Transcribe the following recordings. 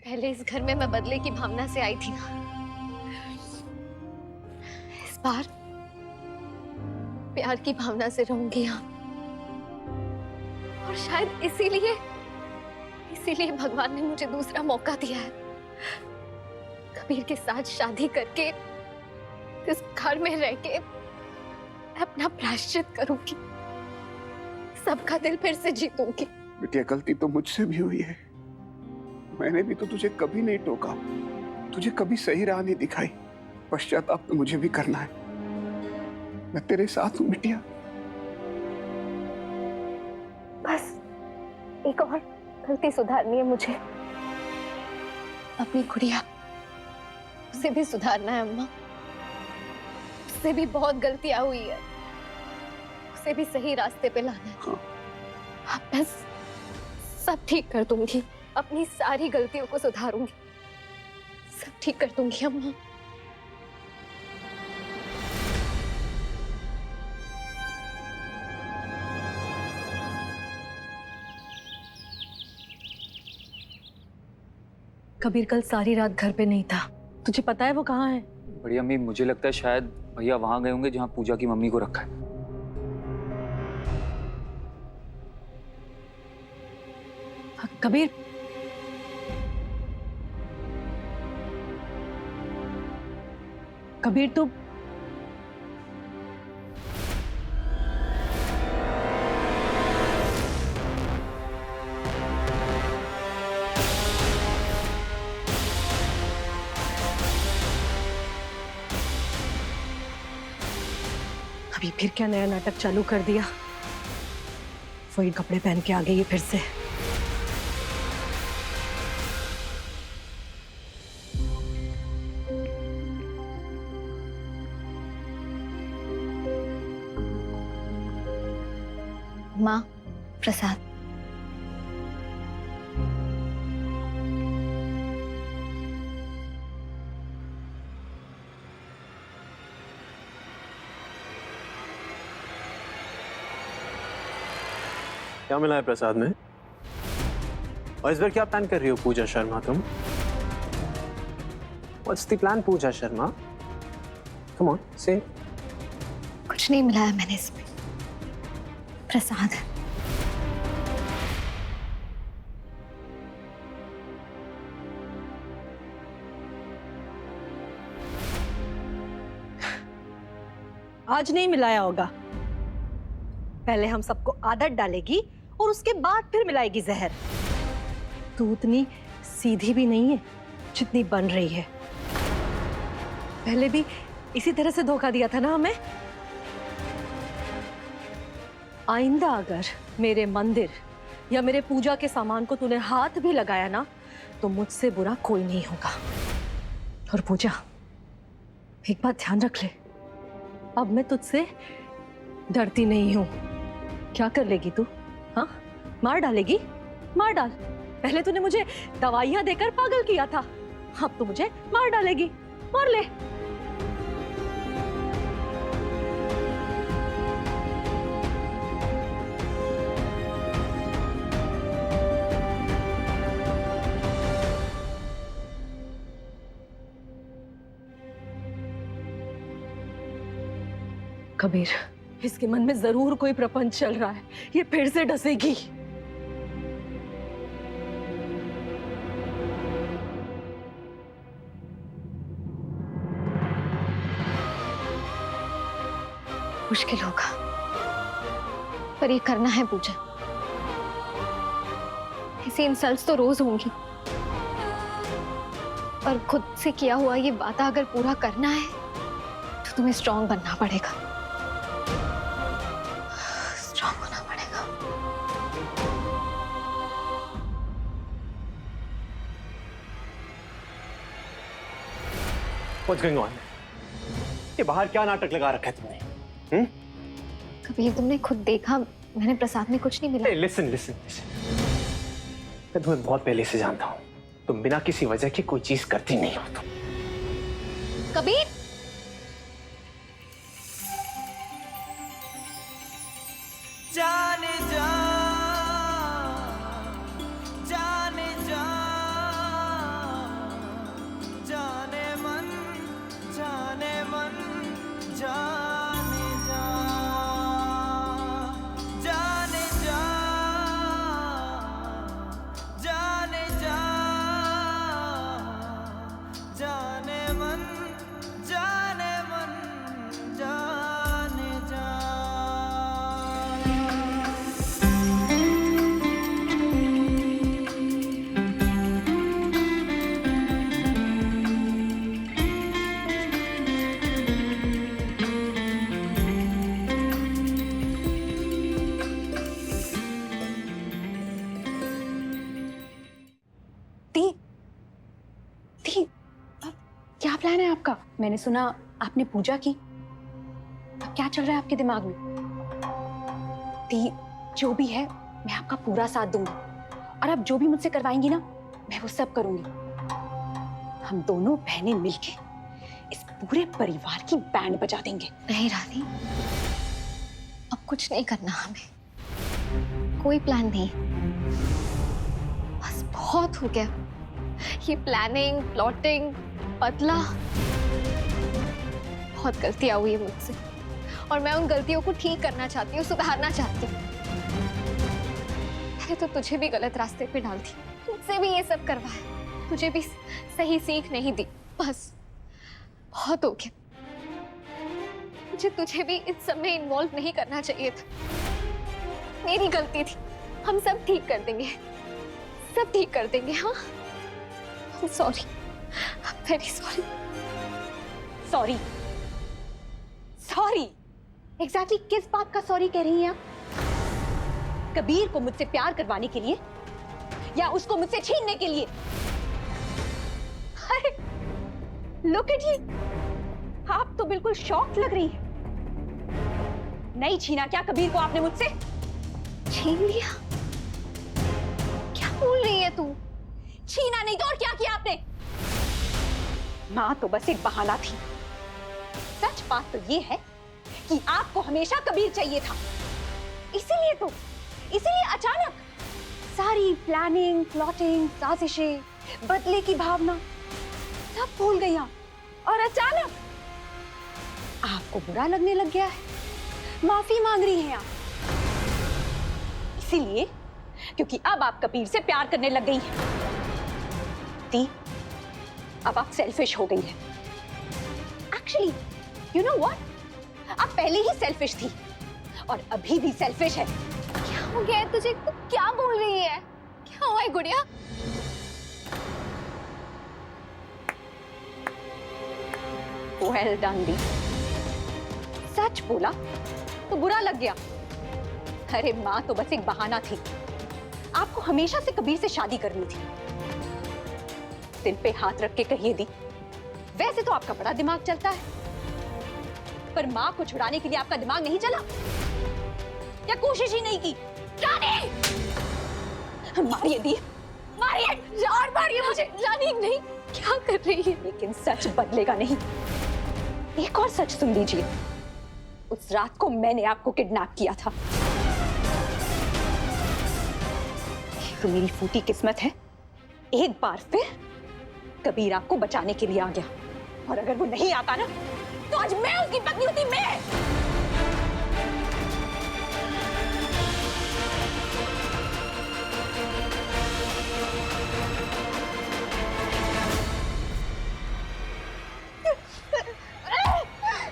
पहले इस घर में मैं बदले की भावना से आई थी ना, इस बार प्यार की भावना से रहूंगी यहाँ। और शायद इसीलिए भगवान ने मुझे दूसरा मौका दिया है। कबीर के साथ शादी करके इस घर में रह के मैं अपना प्रायश्चित करूंगी, सबका दिल फिर से जीतूंगी। बिटिया, गलती तो मुझसे भी हुई है। मैंने भी तो तुझे कभी नहीं टोका, तुझे कभी सही राह नहीं दिखाई। पश्चाताप तो मुझे भी करना है। मैं तेरे साथ हूं बिटिया। बस एक और गलती सुधारनी है मुझे। अपनी गुड़िया, उसे भी सुधारना है अम्मा। उससे भी बहुत गलतियां हुई है, उसे भी सही रास्ते पे लाना है। हाँ। अब मैं सब ठीक कर दूंगी, अपनी सारी गलतियों को सुधारूंगी, सब ठीक कर दूंगी अम्मा। कबीर कल सारी रात घर पे नहीं था, तुझे पता है वो कहाँ है? बड़ी अम्मी, मुझे लगता है शायद भैया वहां गए होंगे जहां पूजा की मम्मी को रखा है। कबीर, कबीर तू अभी फिर क्या नया नाटक चालू कर दिया? वही कपड़े पहन के आ गई है फिर से। माँ, प्रसाद। क्या मिला है प्रसाद में? और इस बार क्या प्लान कर रही हो पूजा शर्मा तुम? What's the plan Puja Sharma? Come on, say. कुछ नहीं मिलाया मैंने इसमें, प्रसाद है। आज नहीं मिलाया होगा। पहले हम सबको आदत डालेगी और उसके बाद फिर मिलाएगी जहर। तू उतनी सीधी भी नहीं है जितनी बन रही है। पहले भी इसी तरह से धोखा दिया था ना हमें। आइंदा अगर मेरे मंदिर या मेरे पूजा के सामान को तूने हाथ भी लगाया ना, तो मुझसे बुरा कोई नहीं होगा। और पूजा, एक बात ध्यान रख ले, अब मैं तुझसे डरती नहीं हूं। क्या कर लेगी तू? हाँ, मार डालेगी? मार डाल। पहले तूने मुझे दवाइयां देकर पागल किया था, अब तू मुझे मार डालेगी। मार ले। कबीर, इसके मन में जरूर कोई प्रपंच चल रहा है। ये फिर से डसेगी। मुश्किल होगा, पर ये करना है पूजा। ऐसी इंसल्ट्स तो रोज होंगी, पर खुद से किया हुआ ये वादा अगर पूरा करना है तो तुम्हें स्ट्रांग बनना पड़ेगा। स्ट्रांग होना पड़ेगा। What's going on? ये बाहर क्या नाटक लगा रखा है तुमने? कबीर, तुमने खुद देखा, मैंने प्रसाद में कुछ नहीं मिला। लिसन लिसन लिसन, मैं तुम्हें बहुत पहले से जानता हूँ। तुम बिना किसी वजह की कोई चीज करती नहीं हो तुम। कबीर, जाने जा, जाने जा, प्लान है आपका? मैंने सुना आपने पूजा की। अब क्या चल रहा है आपके दिमाग में? दी, जो भी है मैं आपका पूरा साथ दूंगी, और आप जो भी मुझसे करवाएंगी ना, मैं वो सब करूंगी। हम दोनों बहनें मिलके इस पूरे परिवार की बैंड बजा देंगे। नहीं रानी, अब कुछ नहीं करना हमें, कोई प्लान नहीं, बस बहुत हो गया ये प्लानिंग, प्लॉटिंग, बदला। बहुत गलतियां हुई है मुझसे, और मैं उन गलतियों को ठीक करना चाहती हूँ, सुधारना चाहती हूँ। मैंने तो तुझे भी गलत रास्ते पे डाल दी, तुझसे भी ये सब करवाया, तुझे भी सही सीख नहीं दी। बस बहुत हो गया, मुझे तुझे भी इस सब में इन्वॉल्व नहीं करना चाहिए था। मेरी गलती थी, हम सब ठीक कर देंगे, सब ठीक कर देंगे। हाँ, sorry, very sorry. Sorry? Sorry? Exactly किस बात का सॉरी कह रही हैं आप? कबीर को मुझसे प्यार करवाने के लिए, या उसको मुझसे छीनने के लिए? अरे लुक एट यू, आप तो बिल्कुल शॉक्ड लग रही हैं। नहीं छीना क्या कबीर को आपने मुझसे? छीन लिया? क्या बोल रही है तू? छीना नहीं तो और क्या किया आपने? मां तो बस एक बहाना थी। सच बात तो ये है कि आपको हमेशा कबीर चाहिए था, इसीलिए अचानक सारी प्लानिंग, प्लॉटिंग, साजिशें, बदले की भावना सब भूल गई आप, और अचानक आपको बुरा लगने लग गया है, माफी मांग रही हैं आप। इसीलिए क्योंकि अब आप कबीर से प्यार करने लग गई हैं। दी, अब आप सेल्फिश हो गई है। एक्चुअली यू नो व्हाट, आप पहले ही सेल्फिश थी और अभी भी सेल्फिश है। क्या हो गया है तुझे? तू क्या बोल रही है? क्या हुआ है गुड़िया? वेल डन दी, सच बोला तो बुरा लग गया। अरे माँ तो बस एक बहाना थी, आपको हमेशा से कबीर से शादी करनी थी। दिल पे हाथ रख के कहिए दी, वैसे तो आपका बड़ा दिमाग चलता है, पर माँ को छुड़ाने के लिए आपका दिमाग नहीं चला? क्या कोशिश ही नहीं की? रानी! मारिए दी, मारिए, और मारिए मुझे। रानी नहीं, क्या कर रही है? लेकिन सच बदलेगा नहीं। एक और सच सुन लीजिए, उस रात को मैंने आपको किडनैप किया था। तो मेरी फूटी किस्मत है, एक बार फिर कबीर आपको बचाने के लिए आ गया, और अगर वो नहीं आता ना, तो आज मैं उसकी पत्नी होती। मैं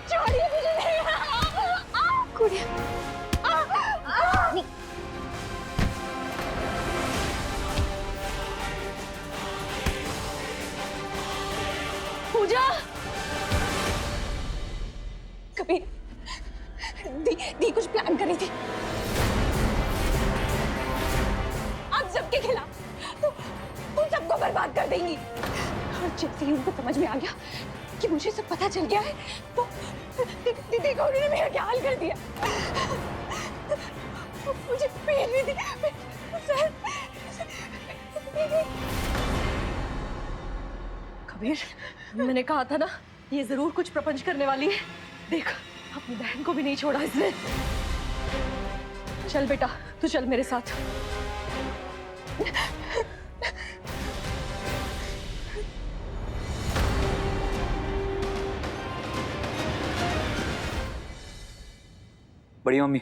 छोड़िए मुझे, नहीं। गुड़िया, पूजा, कबीर, दी कुछ प्लान कर रही थी आप सबके खिलाफ, तो उन सबको बर्बाद कर देंगी। और जैसे ही उनको समझ में आ गया कि मुझे सब पता चल गया है, तो देखो उन्होंने मेरा क्या हाल कर दिया। मुझे पेन भी दी, कबीर, मैंने कहा था ना, ये जरूर कुछ प्रपंच करने वाली है। देख, अपनी बहन को भी नहीं छोड़ा इसने। चल बेटा, तू चल मेरे साथ। बड़ी मम्मी,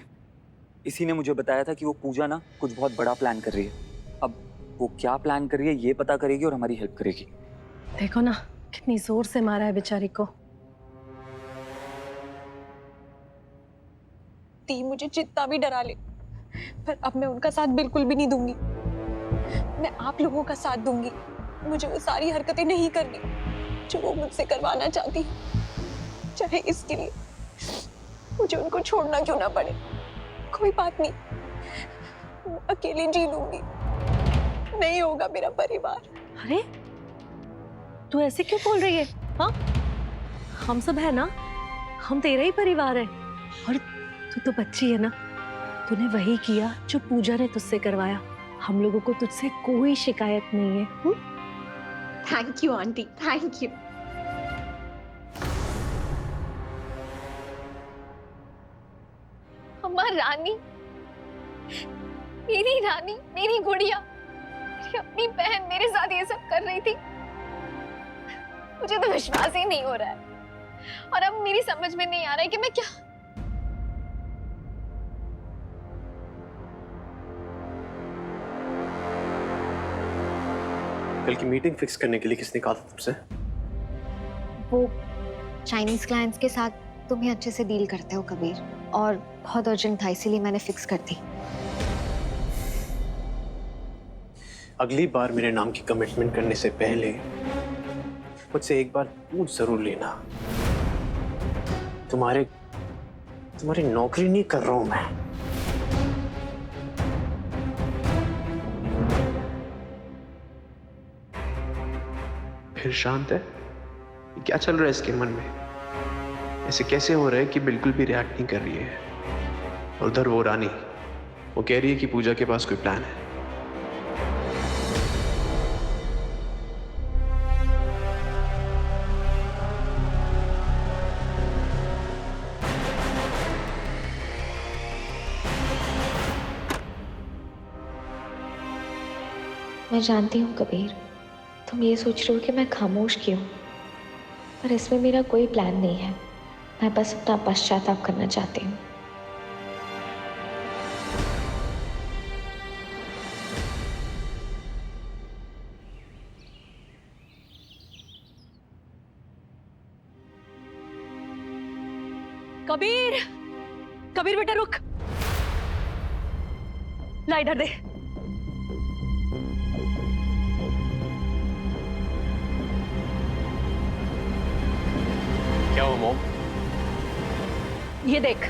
इसी ने मुझे बताया था कि वो पूजा ना कुछ बहुत बड़ा प्लान कर रही है। अब वो क्या प्लान कर रही है ये पता करेगी और हमारी हेल्प करेगी। देखो ना, कितनी जोर से मारा है बेचारी को। दी मुझे जितना भी डरा ले, पर अब मैं उनका साथ बिल्कुल भी नहीं दूंगी। मैं आप लोगों का साथ दूंगी। मुझे वो सारी हरकतें नहीं करनी जो वो मुझसे करवाना चाहती, चाहे इसके लिए मुझे उनको छोड़ना क्यों ना पड़े। कोई बात नहीं, मैं अकेले जी लूंगी, नहीं होगा मेरा परिवार। अरे, तू ऐसे क्यों बोल रही है? हाँ, हम सब है ना, हम तेरा ही परिवार है। और तू तो बच्ची है ना, तूने वही किया जो पूजा ने तुझसे करवाया। हम लोगों को तुझसे कोई शिकायत नहीं है। Thank you aunty, thank you. अम्मा रानी, मेरी रानी, मेरी गुड़िया, मेरी अपनी बहन मेरे साथ ये सब कर रही थी। मुझे तो विश्वास ही नहीं हो रहा है और अब मेरी समझ में नहीं आ रहा है कि मैं क्या। कल की मीटिंग फिक्स करने के लिए किसने कहा था तुमसे? वो चाइनीज क्लाइंट्स के साथ तुम ही अच्छे से डील करते हो कबीर, और बहुत अर्जेंट था इसीलिए मैंने फिक्स कर दी। अगली बार मेरे नाम की कमिटमेंट करने से पहले मुझसे एक बार पूछ जरूर लेना। तुम्हारी नौकरी नहीं कर रहा हूं मैं। फिर शांत है? क्या चल रहा है इसके मन में? ऐसे कैसे हो रहा है कि बिल्कुल भी रिएक्ट नहीं कर रही है? और उधर वो रानी, वो कह रही है कि पूजा के पास कोई प्लान है। मैं जानती हूँ कबीर, तुम ये सोच रहे हो कि मैं खामोश क्यों, पर इसमें मेरा कोई प्लान नहीं है। मैं बस अपना पश्चाताप करना चाहती हूँ। कबीर, कबीर बेटा रुक, ला इधर दे। क्या हुआ मॉम? ये देख,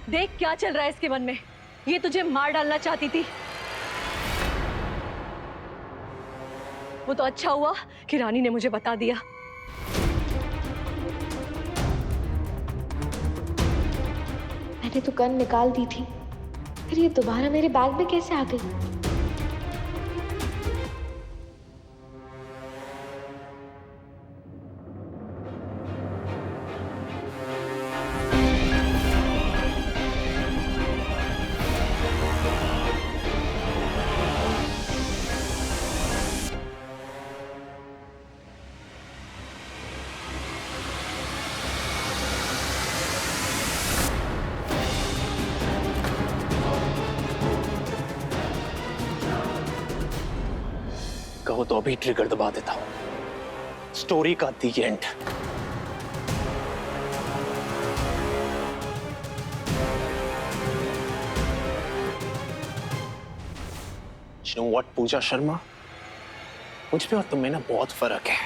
देख क्या चल रहा है इसके मन में। ये तुझे मार डालना चाहती थी। वो तो अच्छा हुआ कि रानी ने मुझे बता दिया। मैंने तो गन निकाल दी थी, फिर ये दोबारा मेरे बैग में कैसे आ गई? कहो तो अभी ट्रिगर दबा देता हूं। स्टोरी का दी एंड। You know what, पूजा शर्मा, मुझ पे और तुम में ना बहुत फर्क है।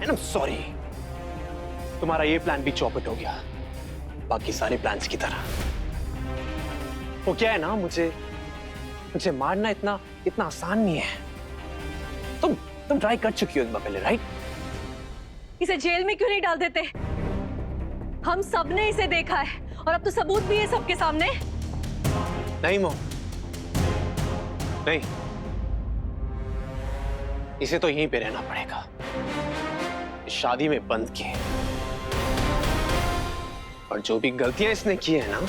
And I'm sorry, तुम्हारा ये प्लान भी चौपट हो गया, बाकी सारे प्लान्स की तरह। वो क्या है ना, मुझे मारना इतना आसान नहीं है। तुम ट्राई कर चुकी हो एक बार पहले, राइट? इसे जेल में क्यों नहीं डाल देते? हम सब ने इसे देखा है और अब तो सबूत भी है सबके सामने। नहीं मो, नहीं, इसे तो यहीं पे रहना पड़ेगा, इस शादी में बंद के। और जो भी गलतियां इसने की है ना,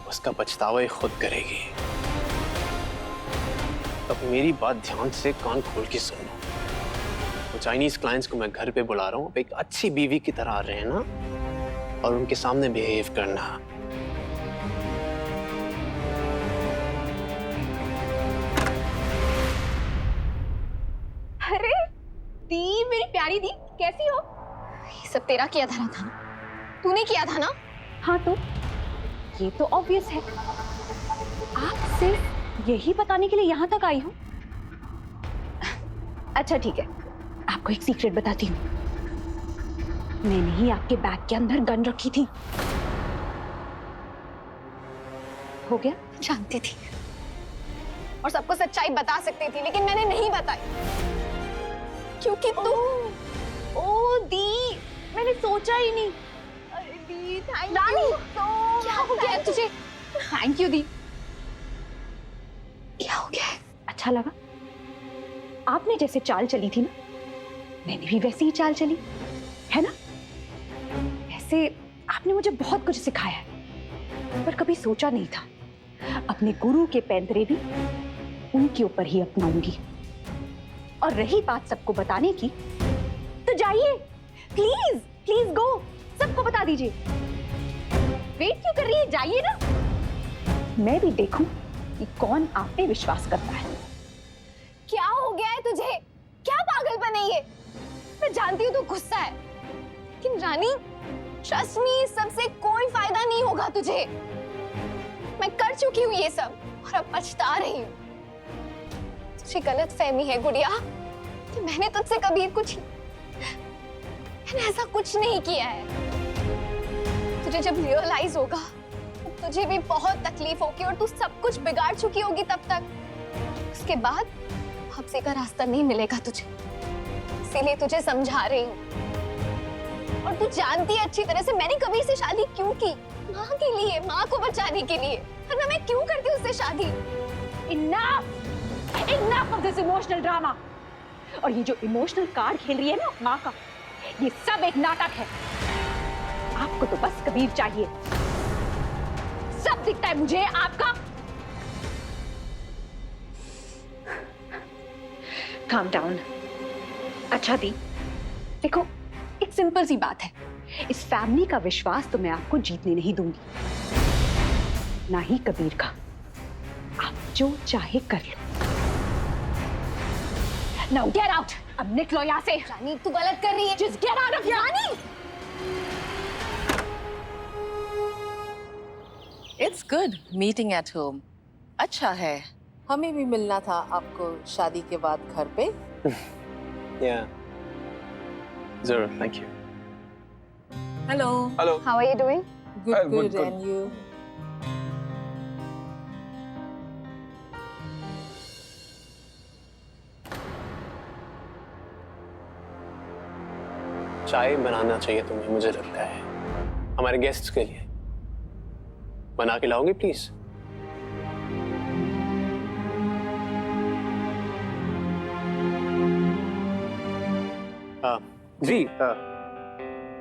उसका पछतावा ये खुद करेगी। अब मेरी बात ध्यान से कान खोल के सुनो। वो चाइनीज क्लाइंट्स को मैं घर पे बुला रहा हूँ, एक अच्छी बीवी की तरह आ रहे हैं ना, और उनके सामने बिहेव करना। अरे दी, मेरी प्यारी दी, कैसी हो? ये सब तेरा किया धरा था ना? तूने किया था ना? हाँ तो ये तो ऑब्वियस है। आप सिर्फ यही बताने के लिए यहाँ तक आई हूँ? अच्छा ठीक है, आपको एक सीक्रेट बताती हूँ। मैंने ही आपके बैग के अंदर गन रखी थी। हो गया? जानती थी और सबको सच्चाई बता सकती थी, लेकिन मैंने नहीं बताई क्योंकि तुम। ओ दी, मैंने सोचा ही नहीं। अरे दी, थैंक रानी, यू। क्या हो गया है तुझे? थैंक यू दी। क्या हो गया है? अच्छा लगा? आपने जैसे चाल चली थी ना, मैंने भी वैसे ही चाल चली, है ना? वैसे आपने मुझे बहुत कुछ सिखाया है, पर कभी सोचा नहीं था अपने गुरु के पैंतरे भी उनके ऊपर ही अपनाऊंगी। और रही बात सबको बताने की, तो जाइए, प्लीज प्लीज गो, सबको बता दीजिए। वेट क्यों कर रही है? जाइए ना, मैं भी देखूं कि कौन आप पे विश्वास करता है। क्या हो गया है तुझे? क्या पागलपन है ये? मैं जानती हूँ तू गुस्सा है, लेकिन रानी ट्रस्ट मी, सबसे कोई फायदा नहीं होगा तुझे। मैं कर चुकी हूँ ये सब और अब पछता रही हूँ। तुझे गलत फहमी है गुड़िया कि मैंने तुझसे कभी मैंने ऐसा कुछ नहीं किया है। तुझे जब रियलाइज होगा तो तुझे भी बहुत तकलीफ होगी और तू सब कुछ बिगाड़ चुकी होगी तब तक। उसके बाद वापसी का रास्ता नहीं मिलेगा तुझे, इसीलिए तुझे समझा रही हूँ। और तू जानती है अच्छी तरह से मैंने कभी से शादी क्यों की। माँ के लिए, माँ को बचाने के लिए, वरना मैं क्यों करती उससे शादी। Enough of this emotional drama। और ये जो इमोशनल कार्ड खेल रही है ना माँ का, ये सब एक नाटक है। आपको तो बस कबीर चाहिए, सब दिखता है मुझे आपका। Calm down। अच्छा दी, देखो एक सिंपल सी बात है, इस फैमिली का विश्वास तो मैं आपको जीतने नहीं दूंगी, ना ही कबीर का। आप जो चाहे कर लो। Now get out! अब निकलो यहाँ से। रानी तू गलत कर रही है। Just get out of here! Rani! It's good meeting at home। अच्छा है, हमें भी मिलना था आपको शादी के बाद घर पे। Yeah. Zero, thank you. Hello। Hello. How are you doing? Good, good, good. and you? चाय बनाना चाहिए तुम्हें, मुझे लगता है, हमारे गेस्ट्स के लिए। बना के लाओगे प्लीज? हाँ जी, हाँ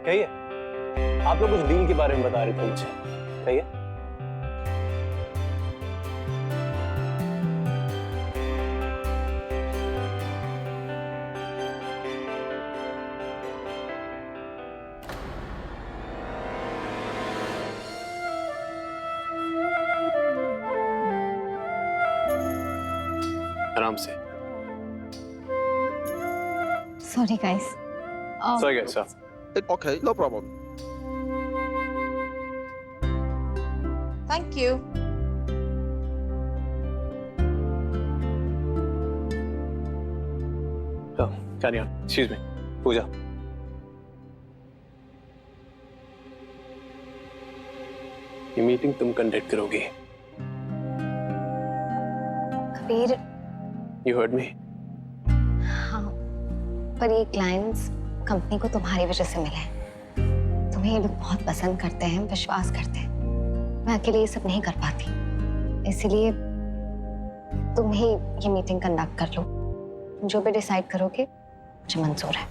कहिए। आप लोग कुछ डील के बारे में बता रहे थे मुझे, कहिए। आराम से। Sorry guys। Sorry guys, sir. Okay, no problem. Thank you। So, carry on. Excuse me. पूजा। ये मीटिंग तुम कंडक्ट करोगी। Kabir, You heard me. हाँ, पर ये क्लाइंट्स कंपनी को तुम्हारी वजह से मिले हैं। तुम्हें ये लोग बहुत पसंद करते हैं, विश्वास करते हैं। मैं अकेले ये सब नहीं कर पाती, इसीलिए तुम ही ये मीटिंग कंडक्ट कर लो। तुम जो भी डिसाइड करोगे मुझे मंजूर है।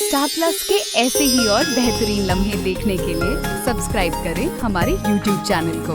स्टार प्लस के ऐसे ही और बेहतरीन लम्हे देखने के लिए सब्सक्राइब करें हमारे YouTube चैनल को।